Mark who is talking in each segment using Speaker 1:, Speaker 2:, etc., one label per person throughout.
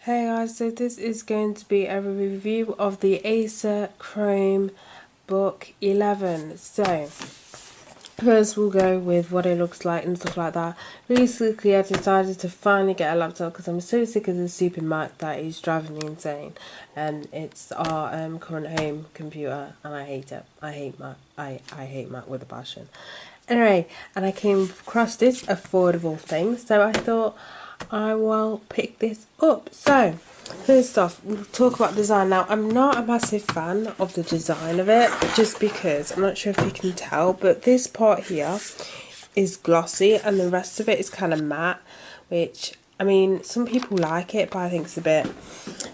Speaker 1: Hey guys, so this is going to be a review of the Acer Chromebook 11. So, first we'll go with what it looks like and stuff like that. Basically, I decided to finally get a laptop because I'm so sick of the stupid Mac that is driving me insane. And it's our current home computer and I hate it. I hate Mac. I hate Mac with a passion. Anyway, and I came across this affordable thing, so I thought I will pick this up. So, first off, we'll talk about design. Now, I'm not a massive fan of the design of it, just because, I'm not sure if you can tell, but this part here is glossy and the rest of it is kind of matte, which, I mean, some people like it, but I think it's a bit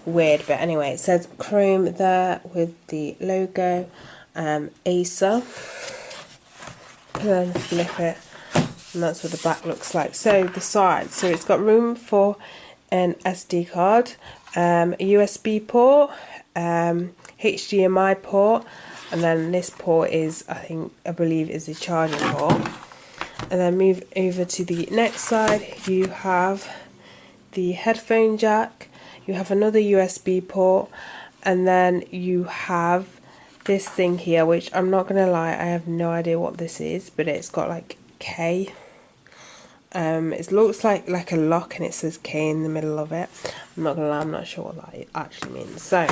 Speaker 1: weird. But anyway, it says Chrome there with the logo, Acer, and then flip it. And that's what the back looks like. So the sides, so it's got room for an SD card, a USB port, HDMI port, and then this port is, I believe is a charging port. And then move over to the next side, you have the headphone jack, you have another USB port, and then you have this thing here, which I'm not gonna lie, I have no idea what this is, but it's got like K. It looks like a lock and it says K in the middle of it. I'm not gonna lie, I'm not sure what that actually means. So,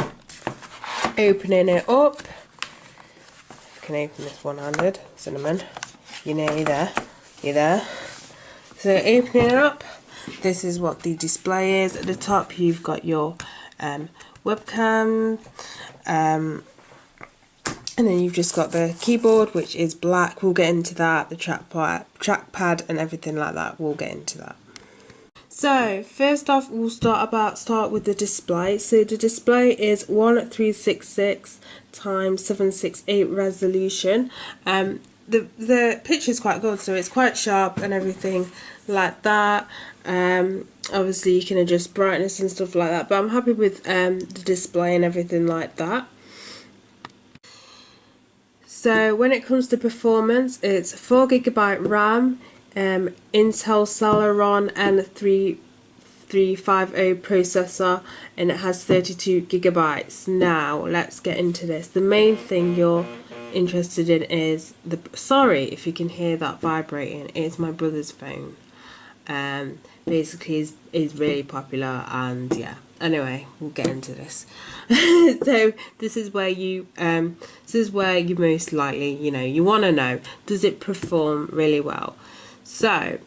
Speaker 1: opening it up, if I can open this one-handed, Cinnamon, you know you're there. So opening it up, this is what the display is. At the top you've got your webcam, and then you've just got the keyboard, which is black. We'll get into that. The trackpad and everything like that. We'll get into that. So first off, we'll start with the display. So the display is 1366 times 768 resolution. The picture is quite good, so it's quite sharp and everything like that. Obviously, you can adjust brightness and stuff like that. But I'm happy with the display and everything like that. So when it comes to performance, it's 4GB RAM, Intel Celeron N3350 processor, and it has 32GB. Now let's get into this. The main thing you're interested in is sorry if you can hear that vibrating. It's my brother's phone. Basically is really popular, and yeah. Anyway, we'll get into this. So this is where you most likely, you want to know, does it perform really well? So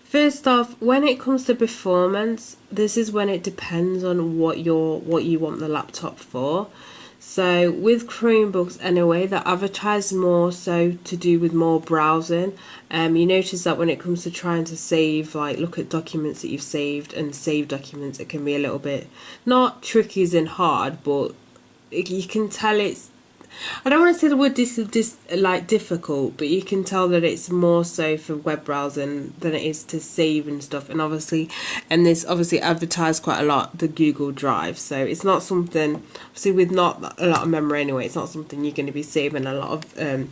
Speaker 1: first off, when it comes to performance, this is when it depends on what you want the laptop for. So with Chromebooks anyway, they're advertised more so to do with more browsing. You notice that when it comes to trying to save, like look at documents that you've saved and save documents, it can be a little bit, not tricky as in hard, but you can tell it's, I don't want to say the word difficult, but you can tell that it's more so for web browsing than it is to save and stuff. And this obviously advertised quite a lot, the Google Drive. So it's not something, obviously with not a lot of memory anyway, it's not something you're going to be saving a lot of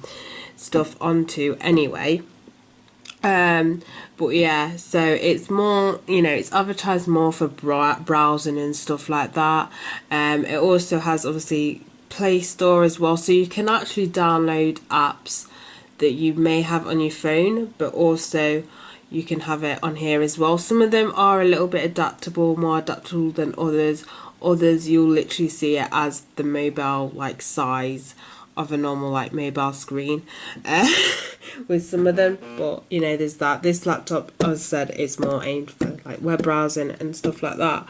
Speaker 1: stuff onto anyway. But yeah, so it's more, it's advertised more for browsing and stuff like that. It also has obviously Play Store as well, so you can actually download apps that you may have on your phone, but also you can have it on here as well. Some of them are a little bit more adaptable than others. Others you'll literally see it as the mobile size of a normal mobile screen with some of them, but there's that. This laptop, as I said, is more aimed for web browsing and stuff like that.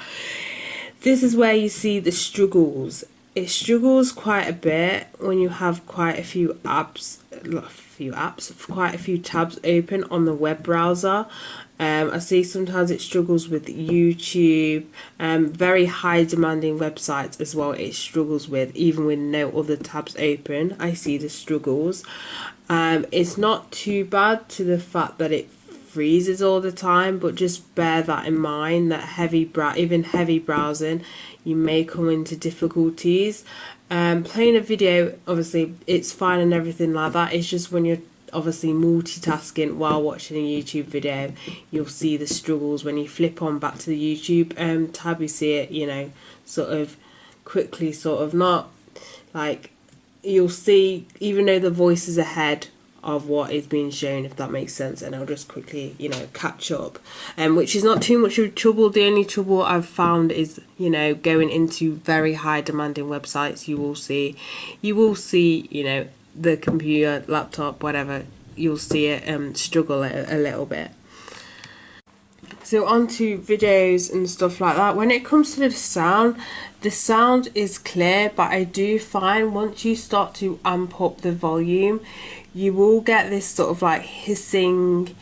Speaker 1: This is where you see the struggles. It struggles quite a bit when you have quite a few quite a few tabs open on the web browser. I see sometimes it struggles with YouTube, very high demanding websites as well. It struggles with, even with no other tabs open. I see the struggles. It's not too bad to the fact that it freezes all the time, but just bear that in mind that even heavy browsing, you may come into difficulties. Playing a video, obviously it's fine and everything like that. It's just when you're obviously multitasking while watching a YouTube video, you'll see the struggles when you flip on back to the YouTube tab. You see it, you know, sort of quickly, sort of not like, you'll see, even though the voice is ahead of what is being shown, if that makes sense, and I'll just quickly, you know, catch up, which is not too much of trouble. The only trouble I've found is, you know, going into very high demanding websites, you will see, you know, the computer, laptop, whatever, you'll see it struggle a little bit. So onto videos and stuff like that. When it comes to the sound is clear, but I do find once you start to amp up the volume, you will get this sort of like hissing,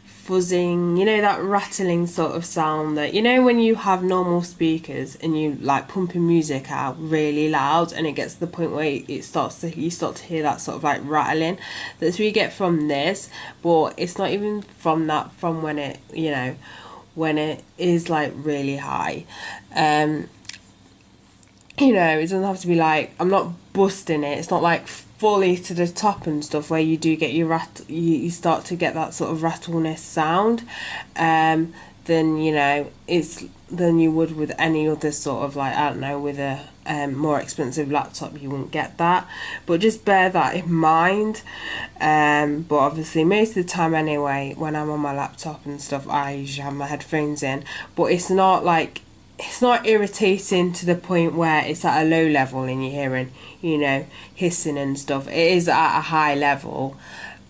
Speaker 1: fuzzing, you know, that rattling sort of sound that, you know, when you have normal speakers and you like pumping music out really loud, and it gets to the point where you start to hear that sort of like rattling. That's what you get from this, but it's not even from that, from when it, you know, when it is like really high. You know, it doesn't have to be like, I'm not busting it, it's not like fully to the top and stuff, where you do get your you start to get that sort of rattleness sound, then, you know, it's than you would with any other sort of like, I don't know, with a more expensive laptop, you wouldn't get that, but just bear that in mind. But obviously most of the time anyway, when I'm on my laptop and stuff, I usually have my headphones in, but it's not like, it's not irritating to the point where it's at a low level and you're hearing, you know, hissing and stuff. It is at a high level,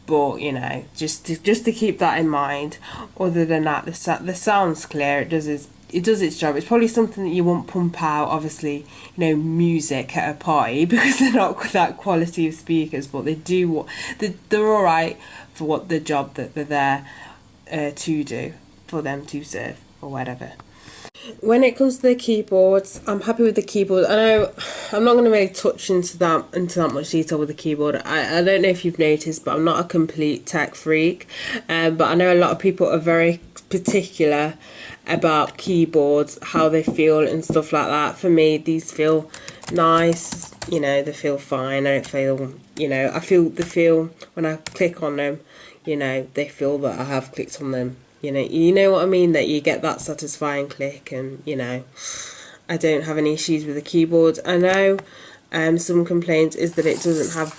Speaker 1: but, you know, just to keep that in mind. Other than that, the sound's clear. It does its job. It's probably something that you won't pump out, obviously, you know, music at a party, because they're not that quality of speakers, but they're all right for what the job that they're there to do, for them to serve or whatever. When it comes to the keyboards, I'm happy with the keyboard. I know I'm not going to really touch into that much detail with the keyboard. I don't know if you've noticed, but I'm not a complete tech freak. But I know a lot of people are very particular about keyboards, how they feel and stuff like that. For me, these feel nice, you know, they feel fine. I don't feel, you know, I feel the feel when I click on them, you know, they feel that I have clicked on them. You know what I mean, that you get that satisfying click, and, you know, I don't have any issues with the keyboard. I know some complaints is that it doesn't have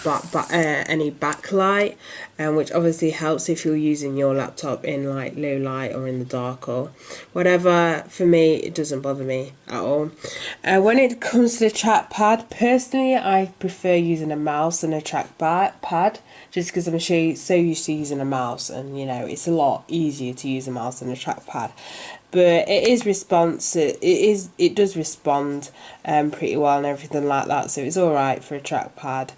Speaker 1: any backlight, which obviously helps if you're using your laptop in like low light or in the dark or whatever. For me, it doesn't bother me at all. When it comes to the trackpad, personally, I prefer using a mouse than a trackpad, just because I'm so used to using a mouse, and, you know, it's a lot easier to use a mouse than a trackpad. But it is responsive. It does respond pretty well and everything like that, so it's all right for a trackpad.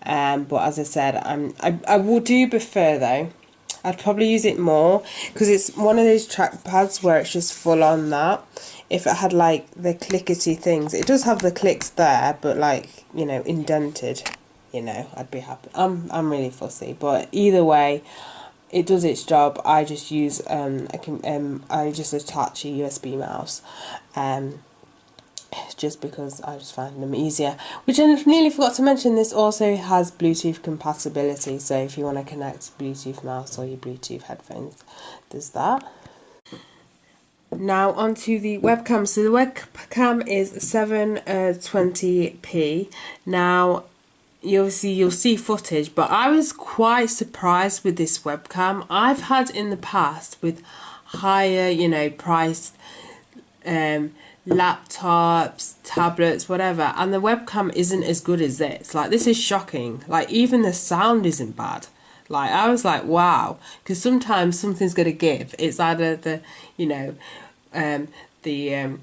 Speaker 1: But as I said, I would do prefer, though, I'd probably use it more, because it's one of those trackpads where it's just full on that. If it had like the clickety things, it does have the clicks there, but like, you know, indented, you know, I'd be happy. I'm really fussy, but either way, it does its job. I just use I just attach a USB mouse, just because I just find them easier. Which I nearly forgot to mention, this also has Bluetooth compatibility, so if you want to connect Bluetooth mouse or your Bluetooth headphones, there's that. Now onto the webcam. So the webcam is 720p. Now you'll see footage, but I was quite surprised with this webcam. I've had in the past with higher, you know, priced laptops, tablets, whatever, and the webcam isn't as good as this. Like, this is shocking. Like, even the sound isn't bad. Like, I was like, wow, because sometimes something's going to give. It's either the, you know, the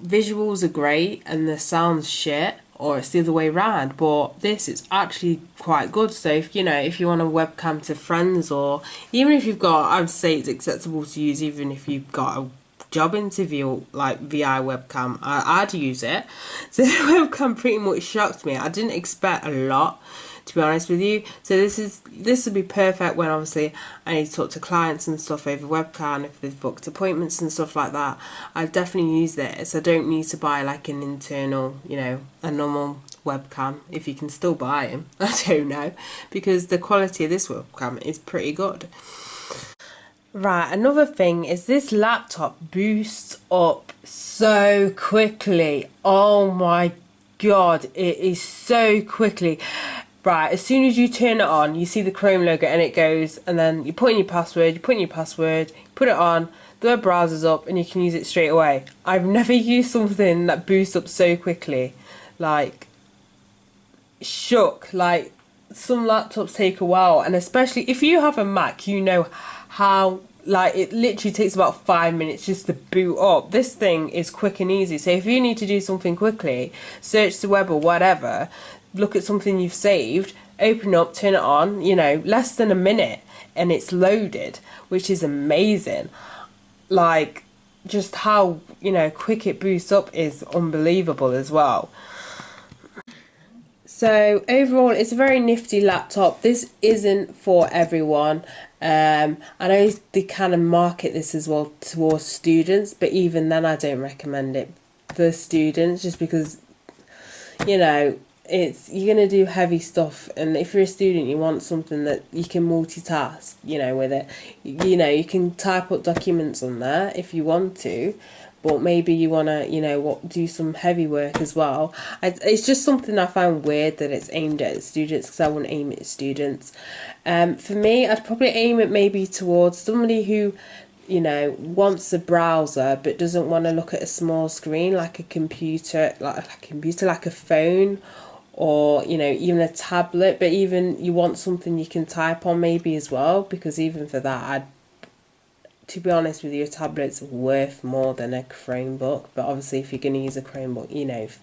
Speaker 1: visuals are great and the sound's shit, or it's the other way around. But this is actually quite good. So if, you know, if you want a webcam to friends, or even if you've got, I'd say it's acceptable to use even if you've got a job interview, like VI webcam, I'd use it. So the webcam pretty much shocked me. I didn't expect a lot, to be honest with you. So this would be perfect when obviously I need to talk to clients and stuff over webcam, if they've booked appointments and stuff like that. I definitely use this. I don't need to buy like an internal, you know, a normal webcam, if you can still buy them. I don't know, because the quality of this webcam is pretty good. Right, another thing is this laptop boosts up so quickly. Oh my god, it is so quickly. Right, as soon as you turn it on, you see the Chrome logo and it goes, and then you put in your password, put it on, the web browser's up, and you can use it straight away. I've never used something that boosts up so quickly. Like, shook. Like, some laptops take a while, and especially if you have a Mac, you know how, like, it literally takes about 5 minutes just to boot up. This thing is quick and easy. So if you need to do something quickly, search the web or whatever, look at something you've saved, open up, turn it on, you know, less than a minute, and it's loaded, which is amazing. Like, just how, you know, quick it boosts up is unbelievable as well. So overall, it's a very nifty laptop. This isn't for everyone. I know they kind of market this as well towards students, but even then I don't recommend it for students, just because, you know, you're going to do heavy stuff, and if you're a student you want something that you can multitask, you know, with it. You know, you can type up documents on there if you want to, but maybe you want to, you know, do some heavy work as well. It's just something I found weird that it's aimed at students, because I wouldn't aim it at students. For me, I'd probably aim it maybe towards somebody who, you know, wants a browser but doesn't want to look at a small screen, like a computer, like a phone, or, you know, even a tablet. But even you want something you can type on maybe as well, because even for that, to be honest with you, a tablet's worth more than a Chromebook. But obviously if you're going to use a Chromebook, you know, if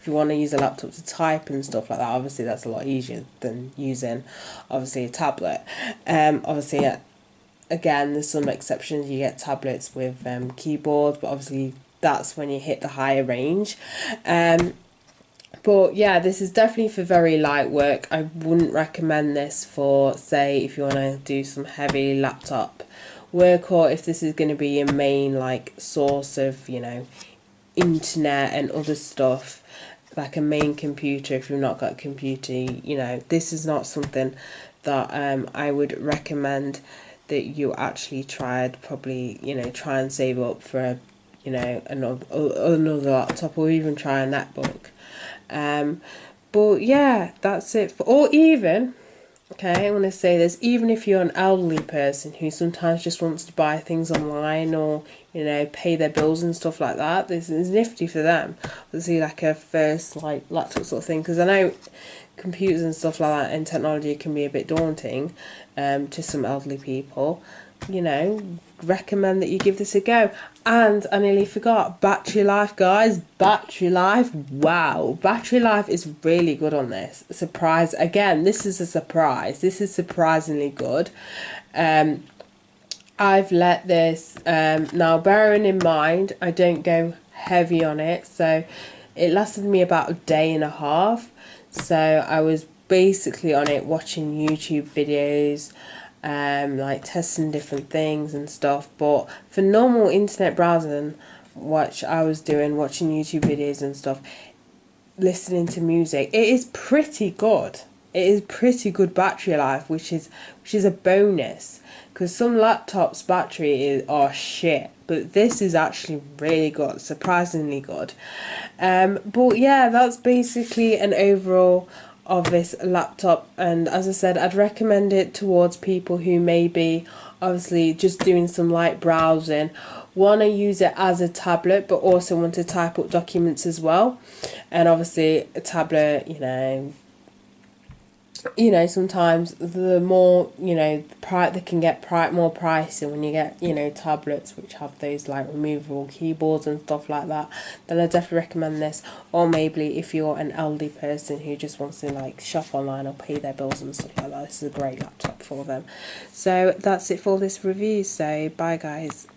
Speaker 1: you want to use a laptop to type and stuff like that, obviously that's a lot easier than using obviously a tablet. Obviously, again, there's some exceptions. You get tablets with keyboards, but obviously that's when you hit the higher range. But yeah, this is definitely for very light work. I wouldn't recommend this for, say, if you want to do some heavy laptop work, or if this is going to be your main, like, source of, you know, internet and other stuff, like a main computer. If you've not got a computer, you know, this is not something that I would recommend that you actually tried. Probably, you know, try and save up for a, you know, another laptop, or even try a netbook. But yeah, that's it. Or even, okay, I want to say this, even if you're an elderly person who sometimes just wants to buy things online, or, you know, pay their bills and stuff like that, this is nifty for them. Obviously, like a first, like, laptop sort of thing, because I know computers and stuff like that and technology can be a bit daunting to some elderly people. You know, recommend that you give this a go. And I nearly forgot, battery life, guys. Battery life, wow, battery life is really good on this. Surprise, again, this is a surprise. This is surprisingly good. I've let this, now bearing in mind I don't go heavy on it, so it lasted me about a day and a half. So I was basically on it watching YouTube videos, like testing different things and stuff. But for normal internet browsing, which I was doing, watching YouTube videos and stuff, listening to music, it is pretty good. It is pretty good battery life, which is a bonus, because some laptops' battery are shit, but this is actually really good, surprisingly good. But yeah, that's basically an overall of this laptop, and as I said, I'd recommend it towards people who may be obviously just doing some light browsing, want to use it as a tablet but also want to type up documents as well. And obviously a tablet, sometimes the more, they can get more pricey when you get, tablets which have those like removable keyboards and stuff like that. Then I definitely recommend this. Or maybe if you're an elderly person who just wants to like shop online or pay their bills and stuff like that, this is a great laptop for them. So that's it for this review. So bye guys.